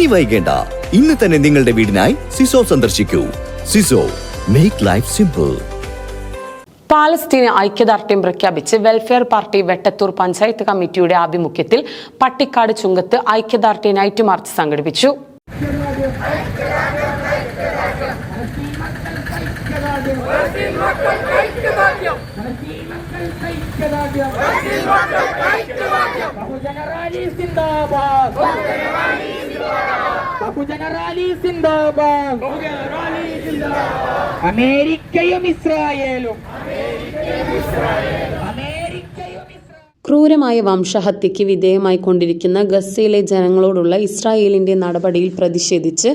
ഇനി വൈകേണ്ട, ഇന്ന് തന്നെ നിങ്ങളുടെ വീടിനായി സിസോ സന്ദർശിക്കൂ. സിസോ, മേക്ക് ലൈഫ് സിമ്പിൾ. പാലസ്തീന് ഐക്യദാർഢ്യം പ്രഖ്യാപിച്ച് വെൽഫെയർ പാർട്ടി വെട്ടത്തൂർ പഞ്ചായത്ത് കമ്മിറ്റിയുടെ ആഭിമുഖ്യത്തിൽ പട്ടിക്കാട് ചുങ്കത്ത് ഐക്യദാർഢ്യ നൈറ്റ് മാർച്ച് സംഘടിപ്പിച്ചു. അമേരിക്കയും ഇസ്രായേലും ക്രൂരമായ വംശഹത്യയ്ക്ക് വിധേയമായി കൊണ്ടിരിക്കുന്ന ഗസയിലെ ജനങ്ങളോടുള്ള ഇസ്രായേലിന്റെ നടപടിയിൽ പ്രതിഷേധിച്ച്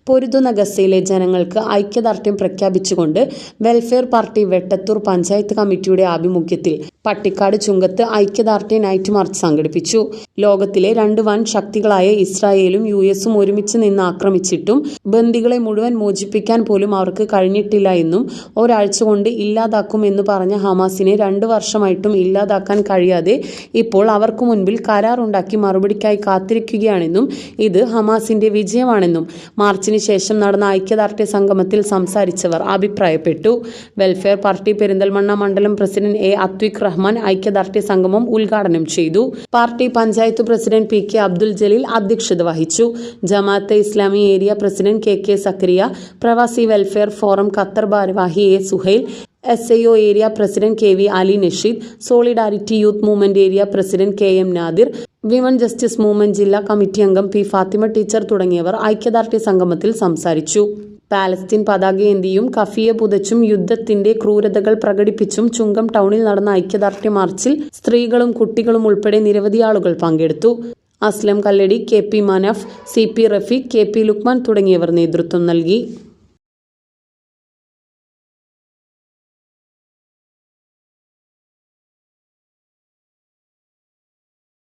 പൊരുതുന്ന ഗസയിലെ ജനങ്ങൾക്ക് ഐക്യദാർഢ്യം പ്രഖ്യാപിച്ചുകൊണ്ട് വെൽഫെയർ പാർട്ടി വെട്ടത്തൂർ പഞ്ചായത്ത് കമ്മിറ്റിയുടെ ആഭിമുഖ്യത്തിൽ പട്ടിക്കാട് ചുങ്കത്ത് ഐക്യദാർഢ്യ നൈറ്റ് മാർച്ച് സംഘടിപ്പിച്ചു. ലോകത്തിലെ രണ്ട് വൻ ശക്തികളായ ഇസ്രായേലും യുഎസും ഒരുമിച്ച് നിന്ന് ആക്രമിച്ചിട്ടും ബന്ദികളെ മുഴുവൻ മോചിപ്പിക്കാൻ പോലും അവർക്ക് കഴിഞ്ഞിട്ടില്ല എന്നും ഒരാഴ്ച കൊണ്ട് ഇല്ലാതാക്കും എന്ന് പറഞ്ഞ ഹമാസിനെ 2 വർഷമായിട്ടും ഇല്ലാതാക്കാൻ കഴിയാതെ ഇപ്പോൾ അവർക്ക് മുൻപിൽ കരാറുണ്ടാക്കി മറുപടിക്കായി കാത്തിരിക്കുകയാണെന്നും ഇത് ഹമാസിന്റെ വിജയമാണെന്നും മാർച്ചിന് ശേഷം നടന്ന ഐക്യദാർഢ്യ സംഗമത്തിൽ സംസാരിച്ചവർ അഭിപ്രായപ്പെട്ടു. വെൽഫെയർ പാർട്ടി പെരിന്തൽമണ്ണ മണ്ഡലം പ്രസിഡന്റ് എ അത്വിക് റഹ്മാൻ ഐക്യദാർഢ്യ സംഗമം ഉദ്ഘാടനം ചെയ്തു. Party panchayat president PK Abdul Jaleel അധ്യക്ഷത വഹിച്ചു. Jamaat-e Islami area president KK Zakariya, Pravasi welfare forum Qatar ഭാരവാഹി A Suhail, SAO area president KV Ali Nasheed, solidarity youth movement area president KM Nadir, women justice movement ജില്ലാ കമ്മിറ്റി അംഗം P ഫാത്തിമ ടീച്ചർ തുടങ്ങിയവർ ഐക്യദാർഢ്യ സംഗമത്തിൽ സംസാരിച്ചു. പാലസ്തീൻ പതാകയേന്തിയും കഫിയ പുതച്ചും യുദ്ധത്തിന്റെ ക്രൂരതകൾ പ്രകടിപ്പിച്ചും ചുങ്കം ടൗണിൽ നടന്ന ഐക്യദാർഢ്യ മാർച്ചിൽ സ്ത്രീകളും കുട്ടികളും ഉൾപ്പെടെ നിരവധി ആളുകൾ പങ്കെടുത്തു. അസ്ലം കല്ലടി, KP Manaf, CP Rafeeq, KP Luqman തുടങ്ങിയവർ നേതൃത്വം നൽകി.